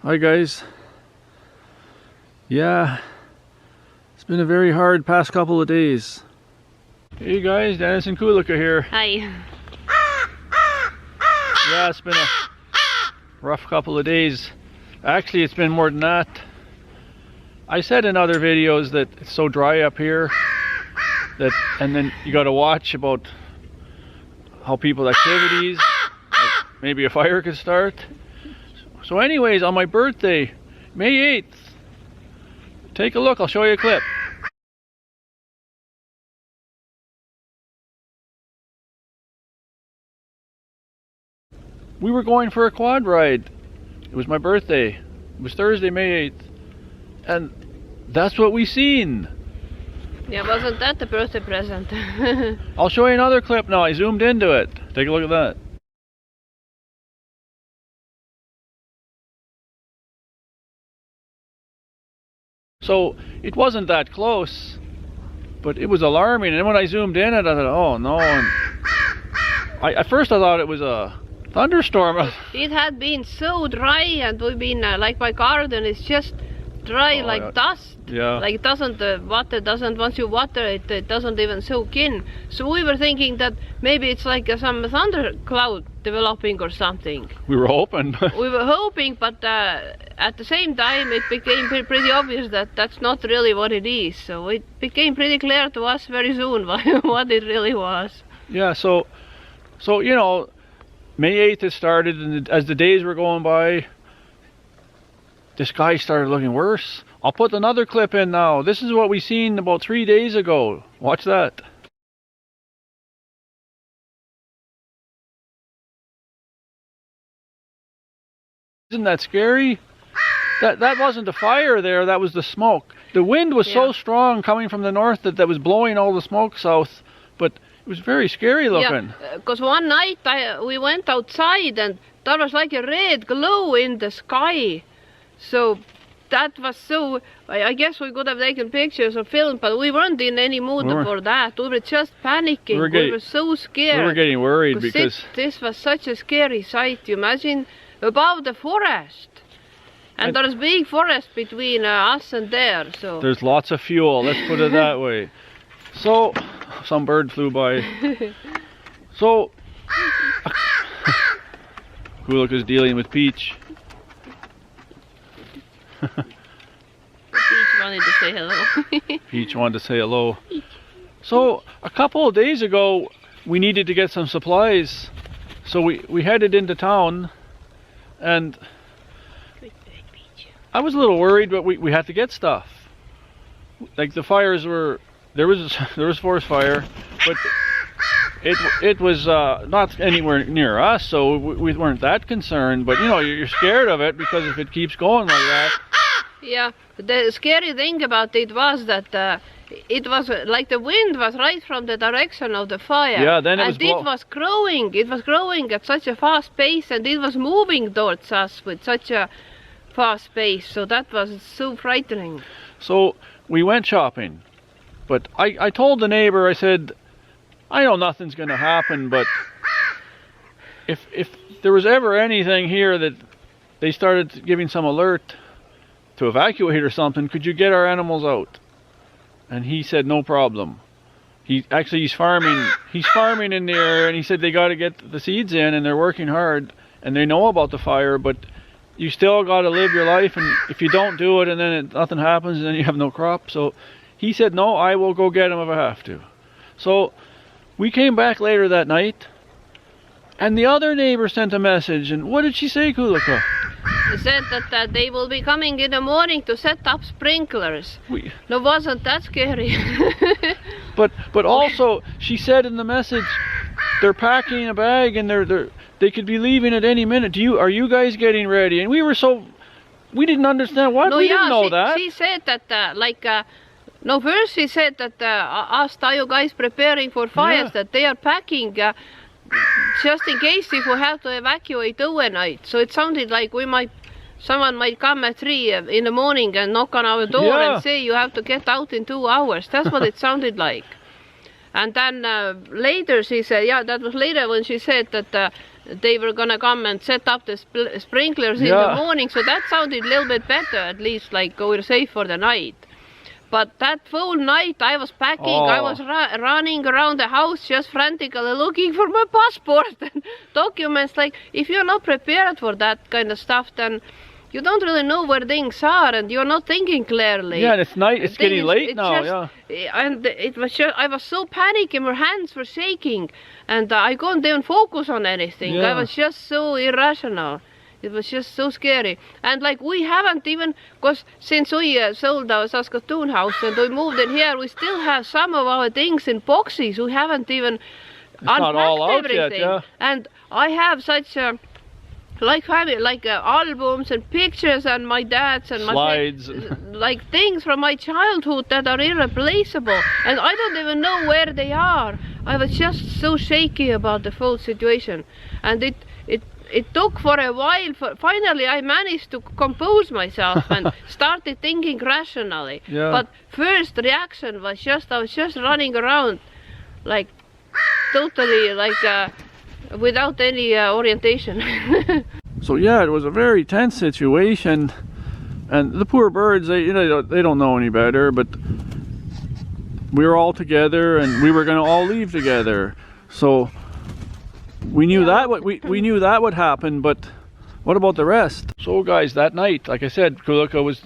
Hi guys. Yeah, it's been a very hard past couple of days. Hey guys, Dennis and Kulika here. Hi. Yeah, it's been a rough couple of days. Actually, it's been more than that. I said in other videos that it's so dry up here and then you got to watch about how people's activities, like maybe a fire could start. So anyways, on my birthday, May 8th, take a look, I'll show you a clip. We were going for a quad ride. It was my birthday. It was Thursday, May 8th. And that's what we seen. Yeah, wasn't that the birthday present? I'll show you another clip now. I zoomed into it. Take a look at that. So it wasn't that close, but it was alarming. And then when I zoomed in, I thought, oh no. And at first I thought it was a thunderstorm. It had been so dry, and we've been like my garden is just dry, like dust. Yeah. Like it doesn't, water doesn't, once you water it, it doesn't even soak in. So we were thinking that maybe it's like some thundercloud developing or something. We were hoping. We were hoping, but at the same time it became pretty obvious that that's not really what it is. So it became pretty clear to us very soon what it really was. Yeah, so you know, May 8th had started, and as the days were going by, the sky started looking worse. I'll put another clip in now. This is what we seen about 3 days ago. Watch that. Isn't that scary? That wasn't the fire there, that was the smoke. The wind was so strong coming from the north that was blowing all the smoke south, but it was very scary looking. Yeah, because one night we went outside and there was like a red glow in the sky. So that was so, I guess we could have taken pictures or film, but we weren't in any mood for that. We were just panicking. We were so scared. We were getting worried because this was such a scary sight. You imagine above the forest. And there's big forest between us and there. So there's lots of fuel, let's put it that way. So, some bird flew by. So, Kulika's dealing with Peach. Peach wanted to say hello. Peach wanted to say hello. So, a couple of days ago, we needed to get some supplies. So we headed into town, and I was a little worried, but we had to get stuff. Like the fires were, there was forest fire, but it was not anywhere near us, so we weren't that concerned. But you know, you're scared of it because if it keeps going like that. Yeah, the scary thing about it was that it was like the wind was right from the direction of the fire. Yeah, then it was growing. It was growing at such a fast pace, and it was moving towards us with such a fast pace. So that was so frightening. So we went shopping, but I told the neighbor, I said, I know nothing's going to happen, but if there was ever anything here that they started giving some alert to evacuate or something, could you get our animals out? And he said no problem. He's farming in the area, and he said they got to get the seeds in, and they're working hard, and they know about the fire, but you still got to live your life, and if you don't do it and then nothing happens, and then you have no crop. So he said no, I will go get them if I have to. So we came back later that night, and the other neighbor sent a message, and what did she say, Kulika? She said that they will be coming in the morning to set up sprinklers. No, wasn't that scary? but also she said in the message they're packing a bag and they could be leaving at any minute. Are you guys getting ready? And we didn't understand what. No, we didn't know that. She said that first she said that asked, are you guys preparing for fires? That they are packing just in case if we have to evacuate overnight. So it sounded like someone might come at 3 in the morning and knock on our door and say you have to get out in 2 hours. That's what it sounded like. And then later she said, that was later when she said that they were gonna come and set up the sprinklers in the morning, so that sounded a little bit better, at least like we were safe for the night. But that full night I was packing, I was running around the house just frantically looking for my passport and documents. Like, if you're not prepared for that kind of stuff, then you don't really know where things are and you're not thinking clearly. Yeah, and it's night, it's getting late now, And it was just, I was so panicking, my hands were shaking and I couldn't even focus on anything. I was just so irrational. It was just so scary. And like, we haven't even, because since we sold our Saskatoon house and we moved in here, we still have some of our things in boxes. We haven't even unpacked everything. Yet, And I have such albums and pictures and my dad's and slides. Like things from my childhood that are irreplaceable. And I don't even know where they are. I was just so shaky about the whole situation. And it took for a while. Finally, I managed to compose myself and started thinking rationally. But first reaction was I was just running around, like totally without any orientation. So yeah, it was a very tense situation, and the poor birds, they don't know any better. But we were all together, and we were going to all leave together. So. We knew we knew that would happen, but what about the rest? So guys, that night, like I said, Kulika was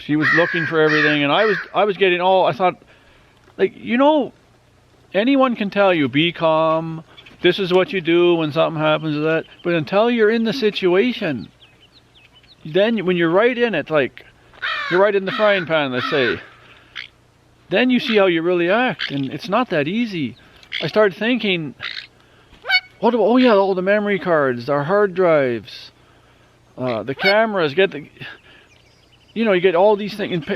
looking for everything, and I was getting I thought, like, anyone can tell you, be calm, this is what you do when something happens to that, but until you're in the situation, then when you're right in it, like you're right in the frying pan, let's say, then you see how you really act, and it's not that easy. I started thinking, all the memory cards, our hard drives, the cameras, you get all these things,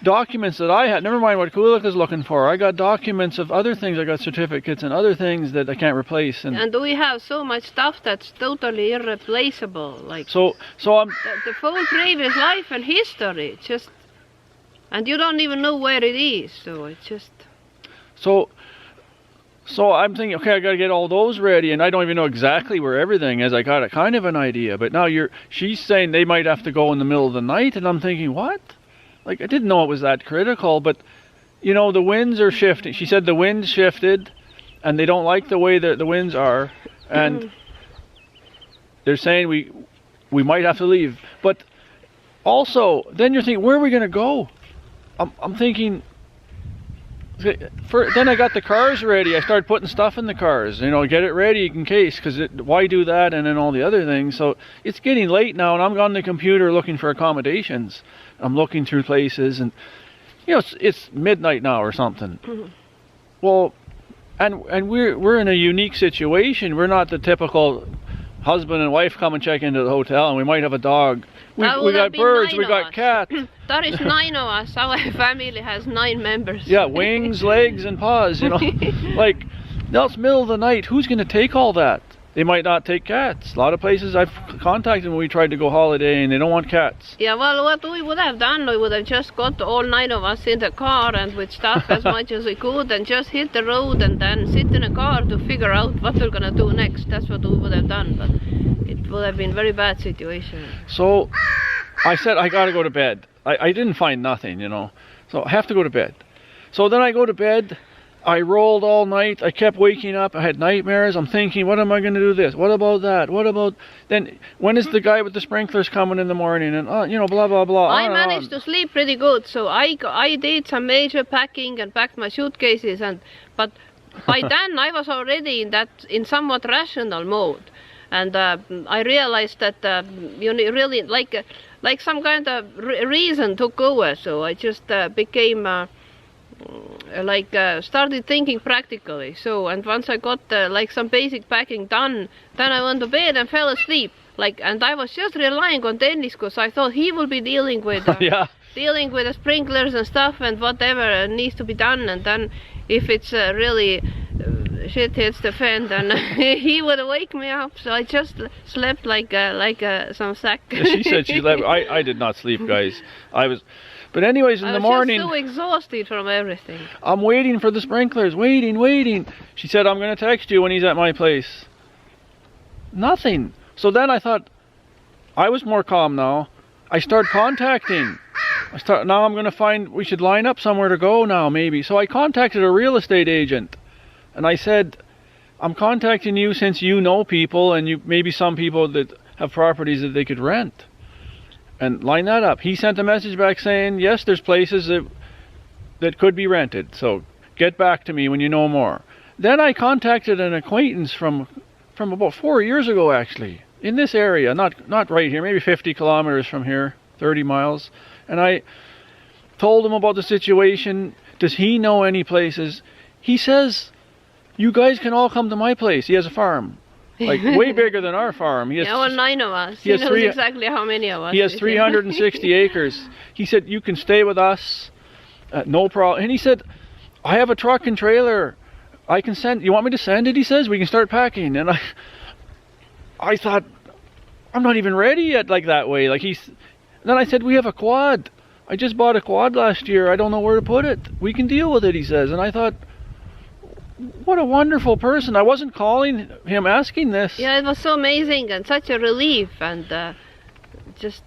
documents that I had, never mind what Kulika's looking for. I got documents of other things, I got certificates and other things that I can't replace. And we have so much stuff that's totally irreplaceable. Like so I'm the full previous life and history, and you don't even know where it is, so it's just... So I'm thinking, okay, I got to get all those ready, and I don't even know exactly where everything is. I got a kind of an idea, but now she's saying they might have to go in the middle of the night, and I'm thinking, what? Like, I didn't know it was that critical, but the winds are shifting. She said the winds shifted, and they don't like the way that the winds are, and they're saying we might have to leave. But also, then you're thinking, where are we going to go? I'm thinking. Then I got the cars ready. I started putting stuff in the cars, get it ready in case, because why do that and then all the other things. So it's getting late now, and I'm on the computer looking for accommodations. I'm looking through places, and it's midnight now or something. Well, and we're in a unique situation. We're not the typical husband and wife come and check into the hotel, and we might have a dog. We got birds, we got cats. That is 9 of us. Our family has 9 members. Yeah, wings, legs, and paws, Like, now it's middle of the night. Who's going to take all that? They might not take cats. A lot of places I've contacted when we tried to go holiday, and they don't want cats. Yeah, well, what we would have done, we would have just got all 9 of us in the car and with stuff as much as we could and just hit the road and then sit in a car to figure out what we're going to do next. That's what we would have done, but it would have been a very bad situation. So I said, I got to go to bed. I didn't find nothing, so I have to go to bed. So then I go to bed. I rolled all night. I kept waking up. I had nightmares. I'm thinking, what am I going to do this? What about that? What about... Then, when is the guy with the sprinklers coming in the morning? And, blah, blah, blah. I managed to sleep pretty good. So I did some major packing and packed my suitcases. But by then, I was already in somewhat rational mode. And I realized that really, like some kind of reason took over. So I just became... started thinking practically. So, and once I got some basic packing done, then I went to bed and fell asleep. And I was just relying on Dennis because I thought he will be dealing with dealing with the sprinklers and stuff and whatever needs to be done. And then if it's really shit hits the fan, then he would wake me up. So I just slept like some sack. She said she slept. I did not sleep, guys. But anyways, in the morning... I was just so exhausted from everything. I'm waiting for the sprinklers, waiting. She said, I'm going to text you when he's at my place. Nothing. So then I thought, I was more calm now. I started contacting. Now I'm going to find, we should line up somewhere to go now, maybe. So I contacted a real estate agent. And I said, I'm contacting you since you know people and you maybe some people that have properties that they could rent. And line that up. He sent a message back saying, yes, there's places that could be rented. So get back to me when you know more. Then I contacted an acquaintance from about 4 years ago, actually, in this area, not right here, maybe 50 kilometers from here, 30 miles. And I told him about the situation. Does he know any places? He says, you guys can all come to my place. He has a farm, like way bigger than our farm. He has, yeah, well, 9 of us. He knows exactly how many of us. He has 360 acres. He said, you can stay with us, no problem. And he said, I have a truck and trailer. I can send, you want me to send it? He says, we can start packing. And I thought, I'm not even ready yet like that way. Then I said, we have a quad. I just bought a quad last year. I don't know where to put it. We can deal with it, he says. And I thought, what a wonderful person. I wasn't calling him asking this. Yeah, it was so amazing and such a relief, and just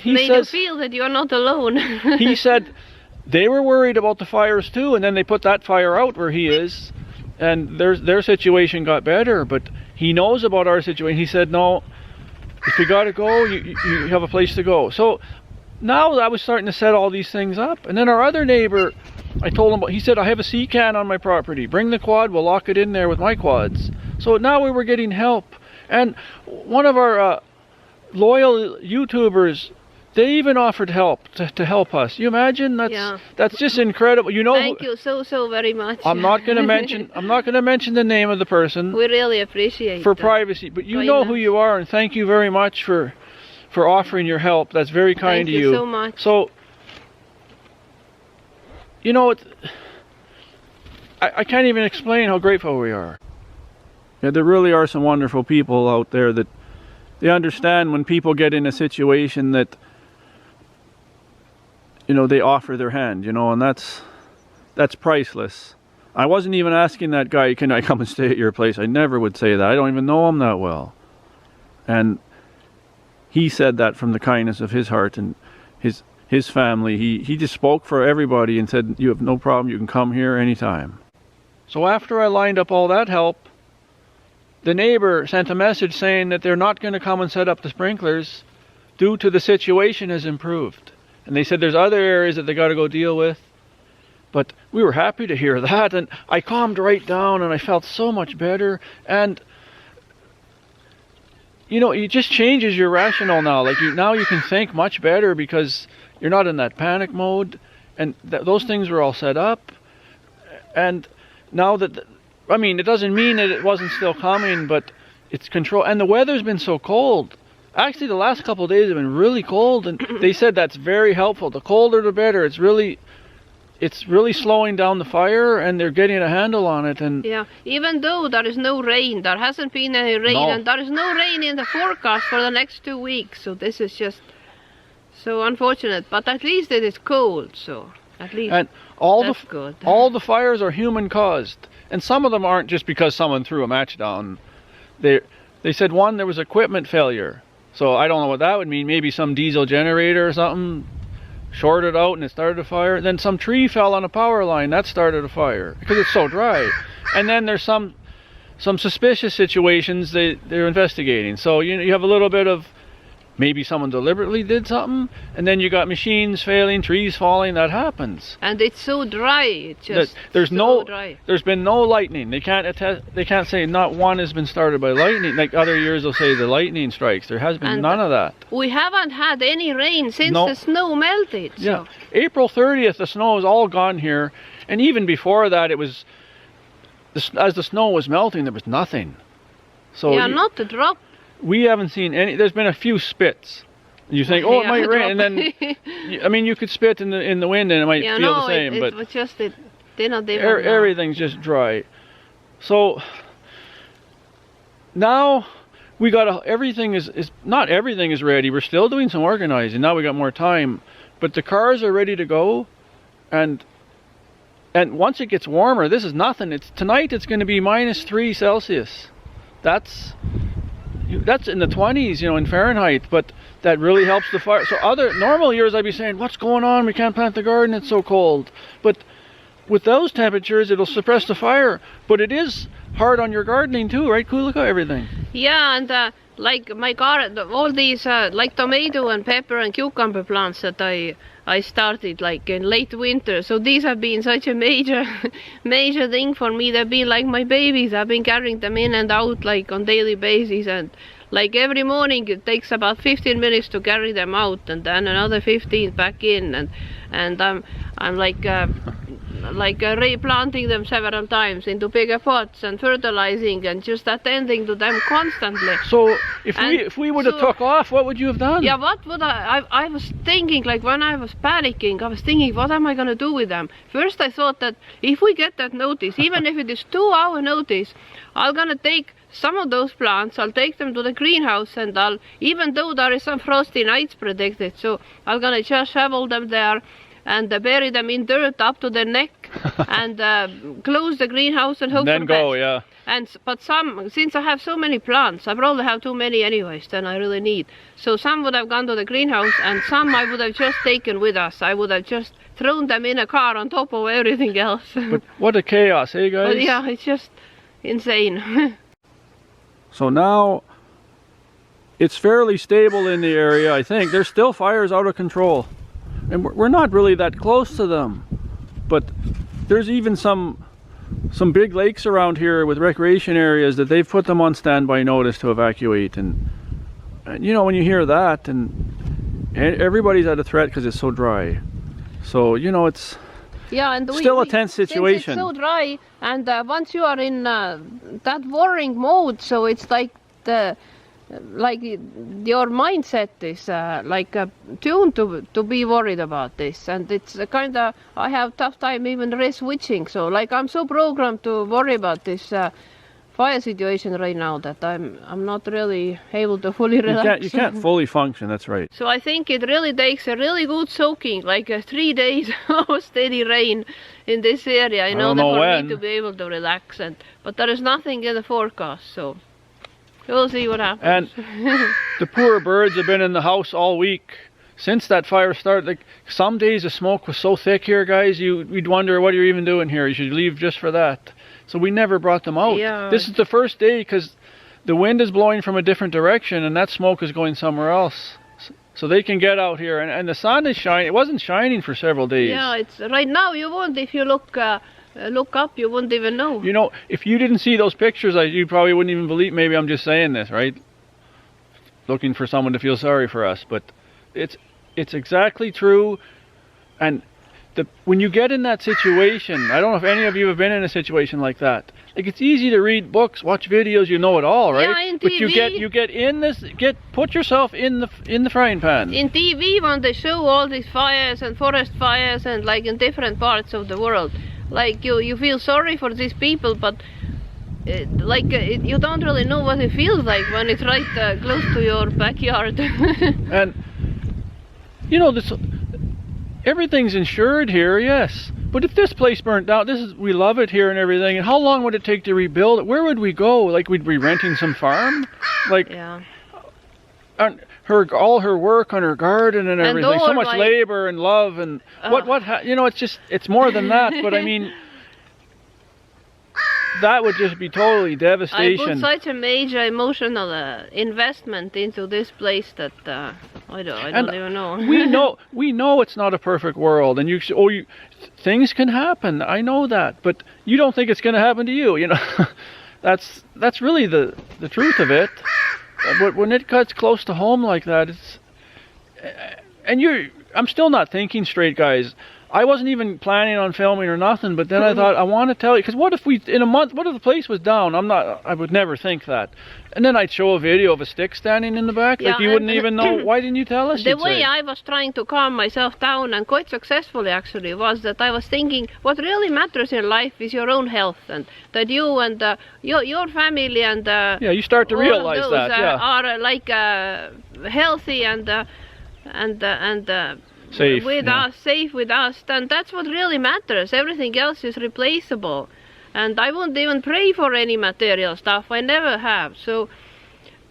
made you feel that you're not alone. He said they were worried about the fires too, and then they put that fire out where he is, and their situation got better, but he knows about our situation. He said, no, if you gotta go, you have a place to go. So now I was starting to set all these things up. And then our other neighbor, I told him, he said, I have a sea can on my property. Bring the quad, we'll lock it in there with my quads. So now we were getting help. And one of our loyal YouTubers, they even offered help to help us. You imagine? That's just incredible. You know. Thank you so very much. I'm not going to mention the name of the person. We really appreciate for privacy, but you know who you are, and thank you very much for offering your help. That's very kind of you. Thank you so much. So, you know, I can't even explain how grateful we are. Yeah, there really are some wonderful people out there that they understand when people get in a situation that, you know, they offer their hand, you know, and that's priceless. I wasn't even asking that guy, can I come and stay at your place? I never would say that. I don't even know him that well. And he said that from the kindness of his heart and his family. He just spoke for everybody and said, you have no problem, you can come here anytime. So after I lined up all that help, the neighbor sent a message saying that they're not going to come and set up the sprinklers due to the situation has improved. And they said there's other areas that they got to go deal with. But we were happy to hear that, and I calmed right down and I felt so much better. And you know, it just changes your rationale now. Like now you can think much better because you're not in that panic mode, and those things were all set up. And now that, I mean, it doesn't mean that it wasn't still coming, but it's controlled. And the weather's been so cold. Actually, the last couple of days have been really cold, and they said that's very helpful. The colder, the better. It's really slowing down the fire, and they're getting a handle on it. And yeah, even though there is no rain, there hasn't been any rain, and there is no rain in the forecast for the next 2 weeks. So this is just so unfortunate. But at least it is cold, so at least and that's good. All the fires are human caused, and some of them aren't just because someone threw a match down. They said there was equipment failure. So I don't know what that would mean. Maybe some diesel generator or something shorted out and it started a fire. Then some tree fell on a power line, that started a fire because it's so dry. And then there's some suspicious situations they're investigating. So you have a little bit of maybe someone deliberately did something, and then you got machines failing, trees falling. That happens. And it's so dry. It's just dry. There's been no lightning. They can't say not one has been started by lightning. Like other years, they'll say the lightning strikes. There has been none of that. We haven't had any rain since the snow melted. So. Yeah, April 30th, the snow is all gone here, and even before that, it was as the snow was melting, there was nothing. So yeah, not a drop. We haven't seen any. There's been a few spits. You think, oh, it might rain, and then, I mean, you could spit in the wind and it might feel the same. But was just everything's just dry. So now we got everything is not everything is ready. We're still doing some organizing. Now we got more time, but the cars are ready to go, and once it gets warmer, this is nothing. Tonight it's going to be -3 Celsius. That's, that's in the 20s, you know, in Fahrenheit, but that really helps the fire. So normal years I'd be saying, what's going on? We can't plant the garden, it's so cold. But with those temperatures, it'll suppress the fire. But it is hard on your gardening too, right, Kulika? Everything. Yeah, and like my garden, all these like tomato and pepper and cucumber plants that I started like in late winter. So these have been such a major thing for me. They've been like my babies. I've been carrying them in and out like on daily basis, and like every morning it takes about 15 minutes to carry them out, and then another 15 back in, and I'm like replanting them several times into bigger pots and fertilizing and just attending to them constantly. So if we would have took off, what would you have done? Yeah, what would I was thinking, like when I was panicking, I was thinking, what am I going to do with them? First I thought that if we get that notice, even if it is 2-hour notice, I'm going to take some of those plants, I'll take them to the greenhouse, and even though there is some frosty nights predicted, so I'm going to just shovel them there and bury them in dirt up to their neck and close the greenhouse and hope then for go, best. yeah. But since I have so many plants, I probably have too many anyways than I really need. So some would have gone to the greenhouse, and some I would have just taken with us. I would have just thrown them in a car on top of everything else. But what a chaos, eh, guys? But yeah, it's just insane. So now it's fairly stable in the area, I think. There's still fires out of control. And we're not really that close to them. But there's even some big lakes around here with recreation areas that they've put them on standby notice to evacuate. And you know, when you hear that, and everybody's at a threat because it's so dry. So, you know, it's still a tense situation. Since it's so dry, and once you are in that worrying mode, so it's like your mindset is tuned to be worried about this, and it's kind of, I have tough time even switching. So like I'm so programmed to worry about this fire situation right now that I'm not really able to fully relax. You can't fully function, that's right. So I think it really takes a really good soaking, like 3 days of steady rain in this area in order for me to be able to relax. But there is nothing in the forecast, so we'll see what happens. And the poor birds have been in the house all week since that fire started. Like, some days the smoke was so thick here, guys, you'd wonder what you're even doing here. You should leave just for that. So we never brought them out. Yeah. This is the first day because the wind is blowing from a different direction and that smoke is going somewhere else. So they can get out here, and the sun is shining. It wasn't shining for several days. Yeah, it's right now. You won't, if you look up, you wouldn't even know. You know, if you didn't see those pictures, you probably wouldn't even believe. Maybe I'm just saying this, right? Looking for someone to feel sorry for us, but it's exactly true. And when you get in that situation, I don't know if any of you have been in a situation like that. Like, it's easy to read books, watch videos, you know it all, right? Yeah, in TV. But you get in this, put yourself in the frying pan. In TV, when they show all these fires and forest fires and like in different parts of the world, like you feel sorry for these people, but you don't really know what it feels like when it's right close to your backyard. And you know, everything's insured here, yes. But if this place burnt down, we love it here and everything. And how long would it take to rebuild it? Where would we go? Like, we'd be renting some farm? Like, yeah. And all her work on her garden and everything, so much labor and love and you know, it's more than that. But I mean, that would just be totally devastation. I put such a major emotional investment into this place that I don't even know. we know it's not a perfect world, and things can happen. I know that, but you don't think it's going to happen to you. You know, that's really the truth of it. But when it cuts close to home like that, I'm still not thinking straight, guys. I wasn't even planning on filming or nothing, but then I thought, I want to tell you, because what if in a month, what if the place was down? I would never think that. And then I'd show a video of a stick standing in the back, like you wouldn't even know. Why didn't you tell us? The way I was trying to calm myself down, and quite successfully actually, was that I was thinking, what really matters in life is your own health, and that you and your family and you start to realize those, that are like healthy and safe with us, and that's what really matters. Everything else is replaceable, and I won't even pray for any material stuff. I never have. So,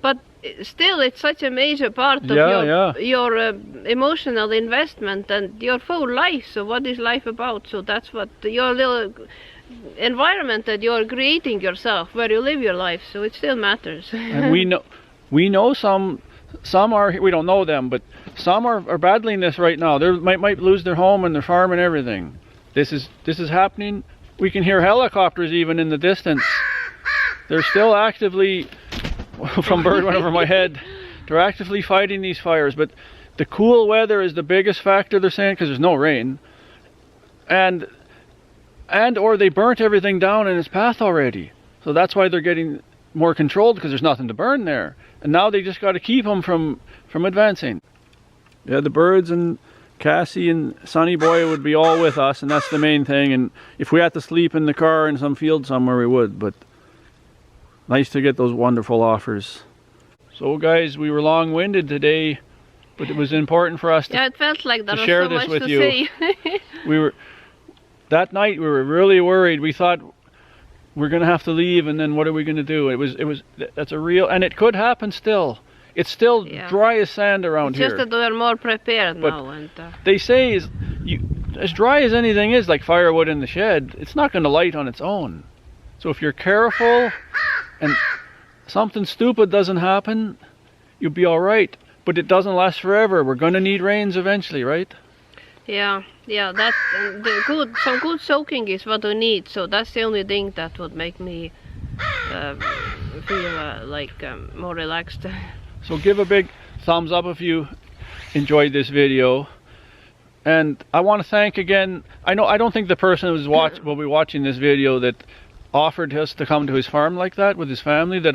but still it's such a major part of your emotional investment and your full life. So what is life about? So that's what your little environment that you're creating yourself, where you live your life. So it still matters. And we know some are, we don't know them, but some are battling this right now. They might lose their home and their farm and everything. This is happening. We can hear helicopters even in the distance. They're still actively, from bird went over my head, they're actively fighting these fires. But the cool weather is the biggest factor, they're saying, because there's no rain. And or they burnt everything down in its path already. So that's why they're getting more controlled, because there's nothing to burn there. And now they just got to keep them from advancing. Yeah, the birds and Cassie and Sonny Boy would be all with us, and that's the main thing. And if we had to sleep in the car in some field somewhere, we would. But nice to get those wonderful offers. So guys, we were long-winded today, but it was important for us it felt like there to was share so this much with to you. say. That night we were really worried. We thought we're going to have to leave, and then what are we going to do? That's a real, and it could happen still. It's still dry as sand around here. Just that we're more prepared now. And they say as dry as anything is, like firewood in the shed, it's not going to light on its own. So if you're careful and something stupid doesn't happen, you'll be all right. But it doesn't last forever. We're going to need rains eventually, right? Yeah. That's some good soaking is what we need. So that's the only thing that would make me feel more relaxed. So give a big thumbs up if you enjoyed this video. And I want to thank again, I don't think the person who's will be watching this video that offered us to come to his farm like that with his family, that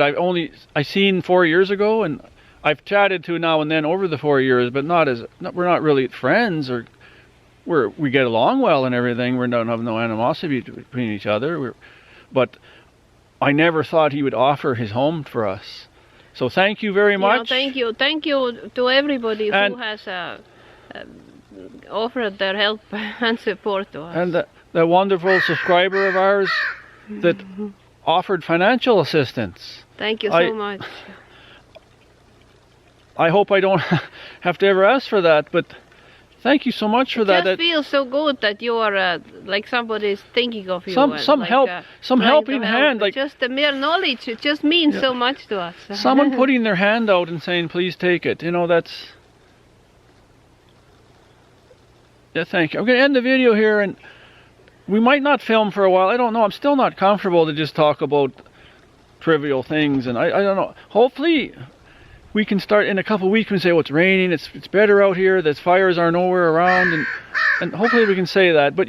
I seen 4 years ago, and I've chatted to now and then over the 4 years, but we're not really friends, or we get along well and everything. We don't have no animosity between each other. But I never thought he would offer his home for us. So thank you very much. Thank you to everybody who has offered their help and support to us. And the wonderful subscriber of ours that offered financial assistance. Thank you so much. I hope I don't have to ever ask for that, but thank you so much for that. It just feels so good that you are like somebody's thinking of you. Some helping hand. Like just the mere knowledge, it just means so much to us. Someone putting their hand out and saying, please take it. That's... Yeah, thank you. I'm going to end the video here, and we might not film for a while. I don't know. I'm still not comfortable to just talk about trivial things, and I don't know. Hopefully we can start in a couple of weeks and say, it's raining, it's better out here, the fires are nowhere around, and hopefully we can say that. But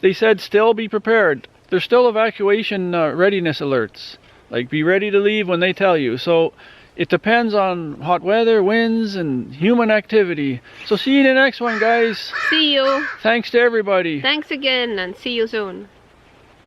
they said still be prepared. There's still evacuation readiness alerts. Like, be ready to leave when they tell you. So it depends on hot weather, winds, and human activity. So see you in the next one, guys. See you. Thanks to everybody. Thanks again, and see you soon.